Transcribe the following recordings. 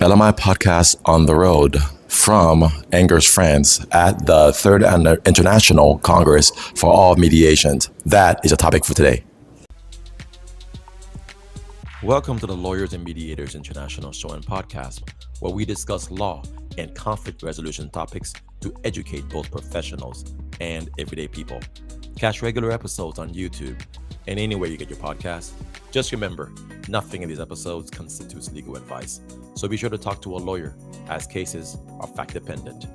LMIPodcast on the road from Angers, France at the Third International Congress for All Mediations. That is a topic for today. Welcome to the Lawyers and Mediators International Show and Podcast, where we discuss law and conflict resolution topics to educate both professionals and everyday people. Catch regular episodes on YouTube and anywhere you get your podcasts. Just remember, nothing in these episodes constitutes legal advice, so be sure to talk to a lawyer, as cases are fact-dependent.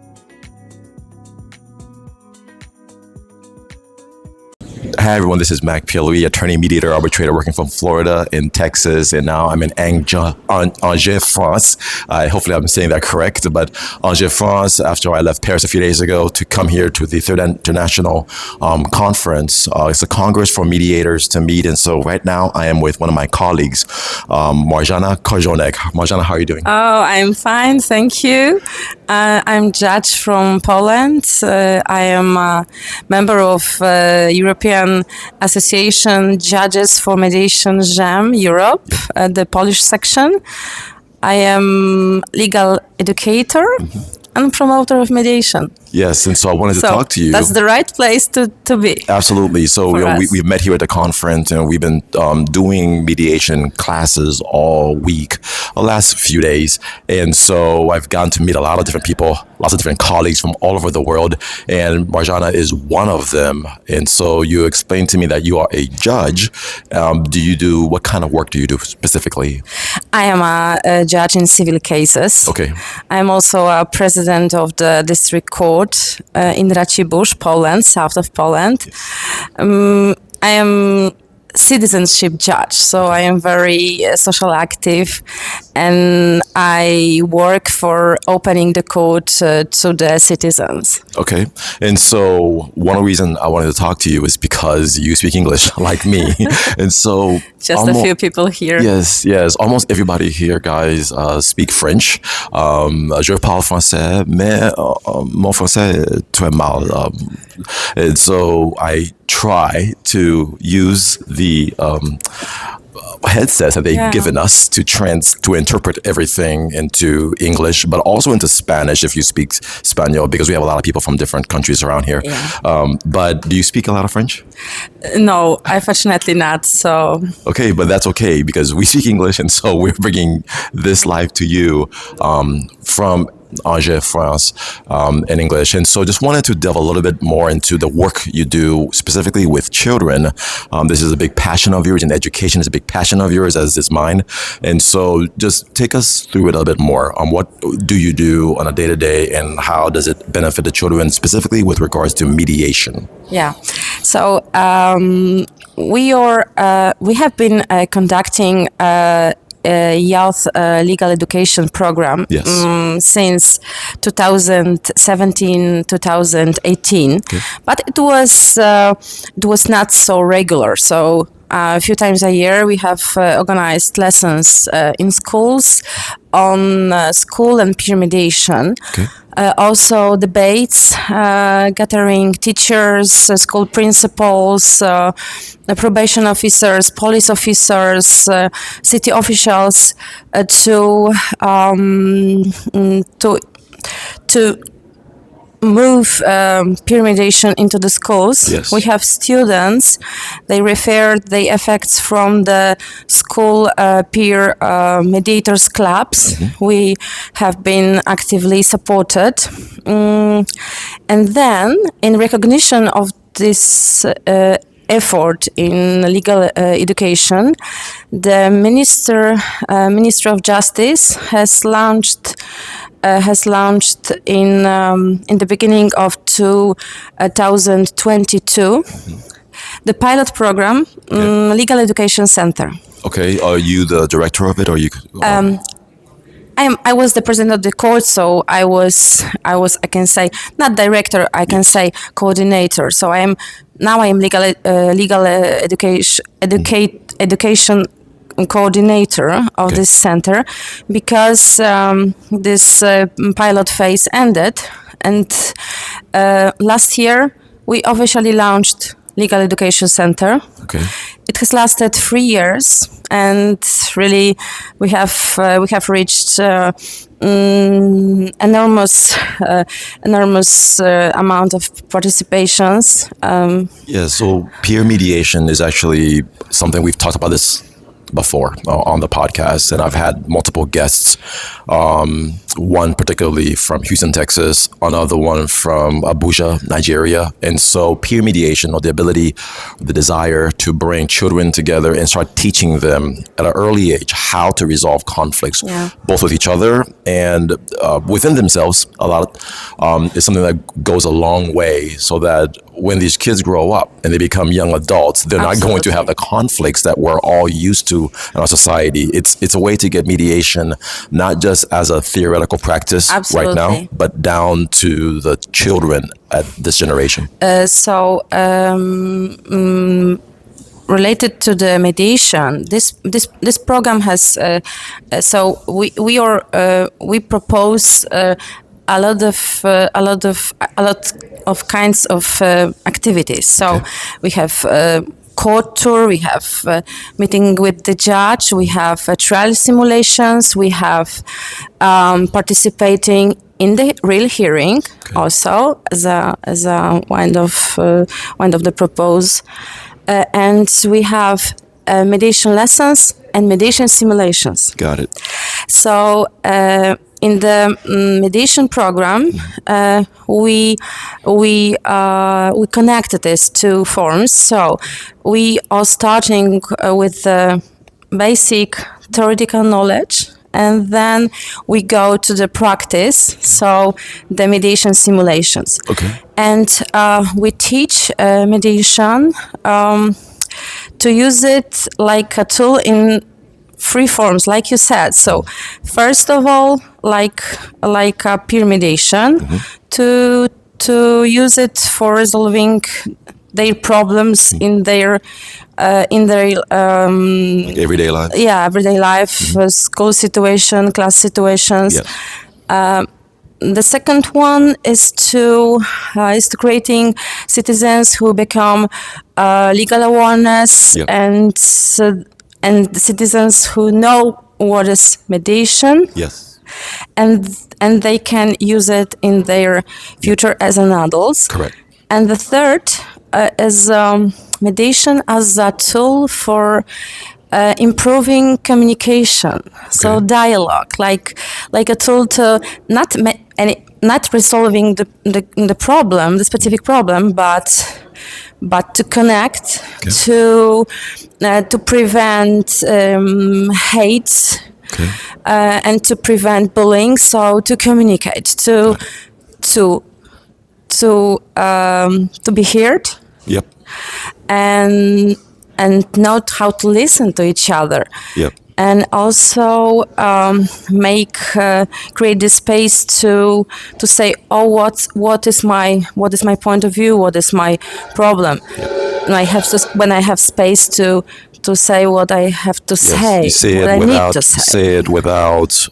Hi everyone, this is Mac Pierre-Louis, attorney, mediator, arbitrator working from Florida in Texas, and now I'm in Angers, France. Hopefully I'm saying that correct, but Angers, France, after I left Paris a few days ago to come here to the Third International Conference. It's a Congress for mediators to meet, and so right now I am with one of my colleagues, Marzena Korzonek. Marzena, how are you doing? Oh, I'm fine, thank you. I'm judge from Poland. I am a member of European Association Judges for Mediation GEM Europe, the Polish section. I am legal educator and promoter of mediation. Yes, and so I wanted to talk to you. That's the right place to be. Absolutely. So we've met here at the conference, and we've been doing mediation classes all week, the last few days. And so I've gotten to meet a lot of different people, lots of different colleagues from all over the world, and Marzena is one of them. And so you explained to me that you are a judge. What kind of work do you do specifically? I am a judge in civil cases. Okay. I'm also a president of the district court in Racibórz, Poland, south of Poland. I am citizenship judge, so I am very social active, and I work for opening the court to the citizens. Okay, and so one reason I wanted to talk to you is because you speak English like me, and so just a few people here. Yes, almost everybody here, guys, speak French. Je parle français, mais mon français est très mal, and so I try to use the headsets that they've given us to interpret everything into English, but also into Spanish if you speak Spanish, because we have a lot of people from different countries around here. Yeah. But do you speak a lot of French? No, unfortunately not. So okay, but that's okay because we speak English, and so we're bringing this live to you from Angers, France, in English. And so just wanted to delve a little bit more into the work you do specifically with children. This is a big passion of yours, and education is a big passion of yours, as is mine. And so just take us through it a little bit more. What do you do on a day-to-day, and how does it benefit the children, specifically with regards to mediation? Yeah. So we have been conducting youth legal education program since 2017-2018, but it was not so regular. So a few times a year we have organized lessons in schools on school and peer mediation. Also debates, gathering teachers, school principals, probation officers, police officers, city officials to move peer mediation into the schools. Yes. We have students, they refer the effects from the school peer mediators clubs. We have been actively supported. And then, in recognition of this effort in legal education, the Minister of Justice has launched in the beginning of 2022 the pilot program, Legal Education Center. Okay, are you the director of it, or you? I was the president of the court, so I can say not director, I can say coordinator. So I am legal education coordinator of this center, because this pilot phase ended, and last year we officially launched Legal Education Center. Okay. It has lasted 3 years, and really we have reached enormous amount of participations. Yeah, so peer mediation is actually something we've talked about this before on the podcast, and I've had multiple guests. One particularly from Houston, Texas, another one from Abuja, Nigeria. And so peer mediation, or the ability, the desire to bring children together and start teaching them at an early age how to resolve conflicts, both with each other and within themselves, is something that goes a long way, so that when these kids grow up and they become young adults, they're not going to have the conflicts that we're all used to in our society. It's a way to get mediation, not just as a theoretical practice right now, but down to the children at this generation. Related to the mediation, this program has we propose a lot of kinds of activities. So we have court tour, we have meeting with the judge, we have trial simulations, we have participating in the real hearing, also as a one of the proposed, and we have mediation lessons and mediation simulations. Got it. So in the mediation program, we connected these two forms. So we are starting with the basic theoretical knowledge, and then we go to the practice, so the mediation simulations. Okay. And we teach mediation to use it like a tool in 3 forms, like you said. So first of all, like a peer mediation, to use it for resolving their problems in their everyday life. Yeah, everyday life, school situation, class situations. Yes. The second one is to creating citizens who become legal awareness, and citizens who know what is mediation. Yes. And they can use it in their future as an adults. Correct. And the third is mediation as a tool for improving communication. So dialogue, like a tool to not resolving the problem, the specific problem, but to connect, to prevent hate, and to prevent bullying. So to communicate, to be heard. Yep. And know how to listen to each other. Yep. And also create this space to say, what is my point of view, what is my problem. And when I have space to say what I have to say, you say it without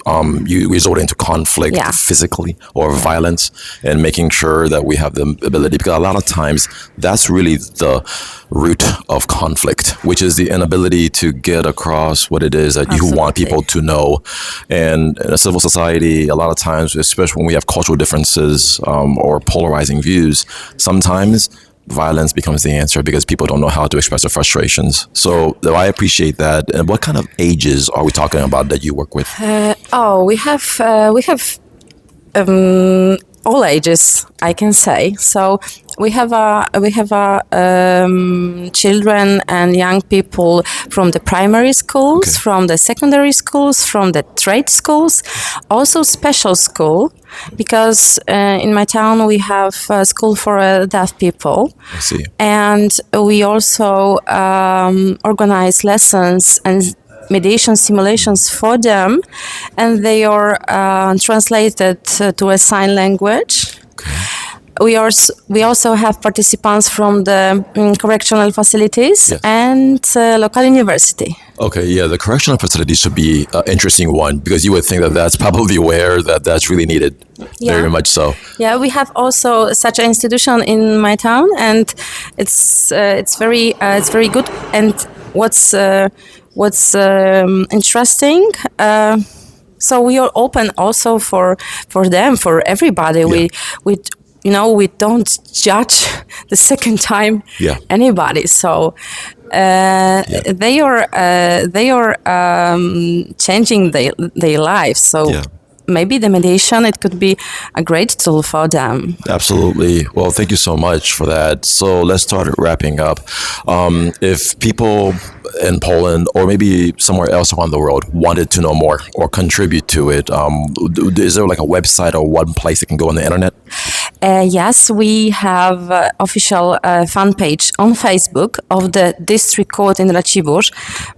you resorting to conflict physically or violence, and making sure that we have the ability, because a lot of times that's really the root of conflict, which is the inability to get across what it is that you want people to know. And in a civil society, a lot of times, especially when we have cultural differences or polarizing views, sometimes violence becomes the answer because people don't know how to express their frustrations. So I appreciate that. And what kind of ages are we talking about that you work with? We have all ages, I can say. So we have children and young people from the primary schools, from the secondary schools, from the trade schools, also special school, because in my town we have a school for deaf people. I see. And we also organize lessons and mediation simulations for them, and they are translated to a sign language. We also have participants from the correctional facilities and local university. Okay, yeah, the correctional facility should be an interesting one, because you would think that that's probably where that's really needed. Yeah. very much so. Yeah, we have also such an institution in my town, and it's very good. And what's interesting. So we are open also for them, for everybody. Yeah. We don't judge the second time Yeah. anybody. So they are changing their lives. So Yeah. maybe the mediation, it could be a great tool for them. Absolutely. Well, thank you so much for that. So let's start wrapping up. If people in Poland or maybe somewhere else around the world wanted to know more or contribute to it, is there like a website or one place they can go on the internet? Yes, we have official fan page on Facebook of the district court in Racibórz,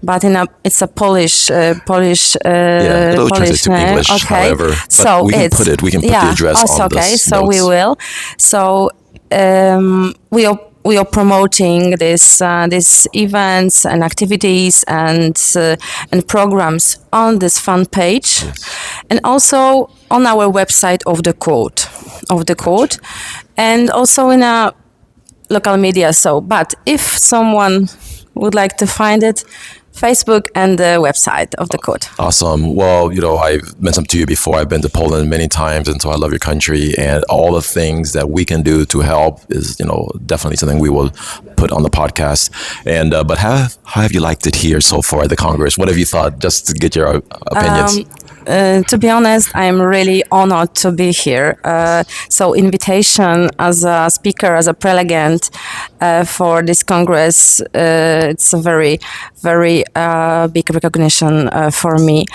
but it's a Polish Yeah, it'll translate to name. English, Okay. however. But So we can put the address also, on okay. this So we notes. will. So we are promoting these events and activities and programs on this fan page, and also on our website of the court, and also in a local media. So, but if someone would like to find it, Facebook and the website of the court. Awesome. Well, I've mentioned to you before, I've been to Poland many times, and so I love your country, and all the things that we can do to help is, definitely something we will put on the podcast. And but how have you liked it here so far at the Congress? What have you thought, just to get your opinions? To be honest, I'm really honored to be here. So invitation as a speaker, as a prelegent for this Congress, it's a very, very big recognition for me.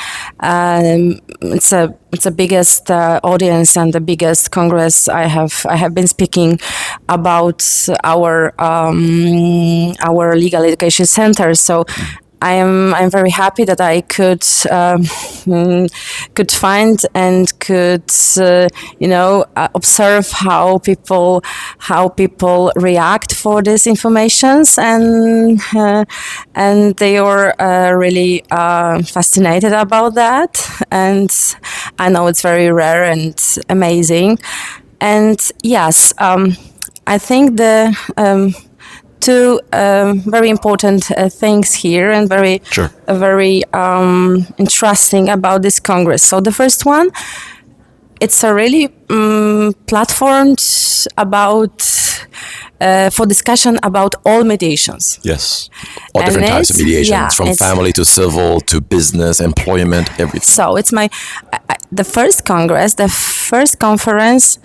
It's a biggest audience and the biggest Congress I have been speaking about our legal education center. So I'm very happy that I could find and could observe how people react for these informations, and they are really fascinated about that, and I know it's very rare and amazing. And yes, I think the two very important things here, and very interesting about this Congress. So the first one, it's a really platform about for discussion about all mediations. Yes, all different types of mediations, from family to civil to business, employment, everything. So it's the first Congress, the first conference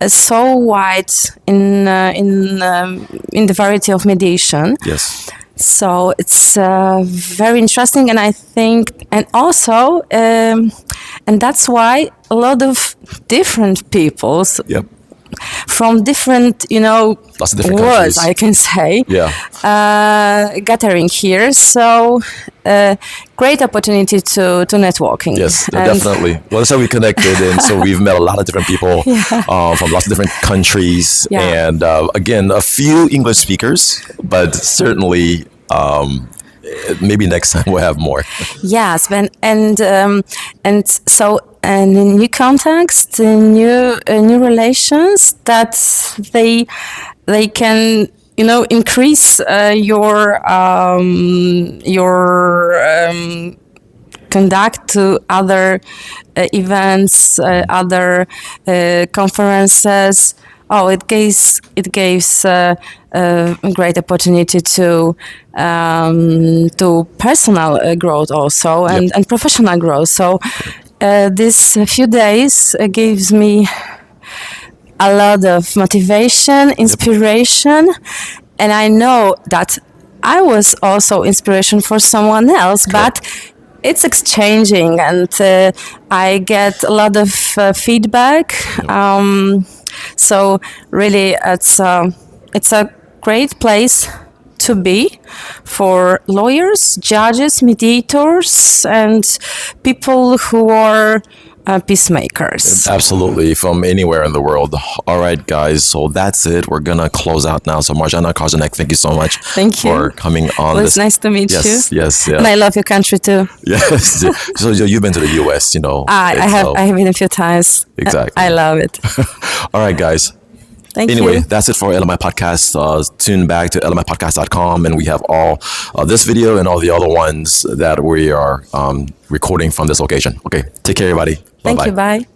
so wide in the variety of mediation. Yes. So it's very interesting, and I think, and also, and that's why a lot of different peoples. Yep. From different, lots of different worlds, countries. I can say, gathering here. So, great opportunity to networking. Yes, definitely. Well, that's how we connected, and so we've met a lot of different people from lots of different countries, and again, a few English speakers, but certainly. Maybe next time we'll have more. Yes, and so in new context, new relations that they can increase your conduct to other events, other conferences. Oh, it gives a great opportunity to personal growth also, and professional growth. So this few days gives me a lot of motivation, inspiration, and I know that I was also inspiration for someone else, but it's exchanging, and I get a lot of feedback. So really, it's a great place to be for lawyers, judges, mediators, and people who are peacemakers. Absolutely, from anywhere in the world. All right, guys. So that's it. We're gonna close out now. So Marzena Korzonek, thank you so much Thank you for coming on. It was nice to meet you. Yes. And I love your country too. Yes. So you've been to the U.S., you know. I have been a few times. Exactly. I love it. All right, guys. Thank Anyway, you. that's it for LMIPodcast. Tune back to LMIPodcast.com, and we have all this video and all the other ones that we are recording from this location. Okay, take care, everybody. Thank Bye-bye. you. Bye.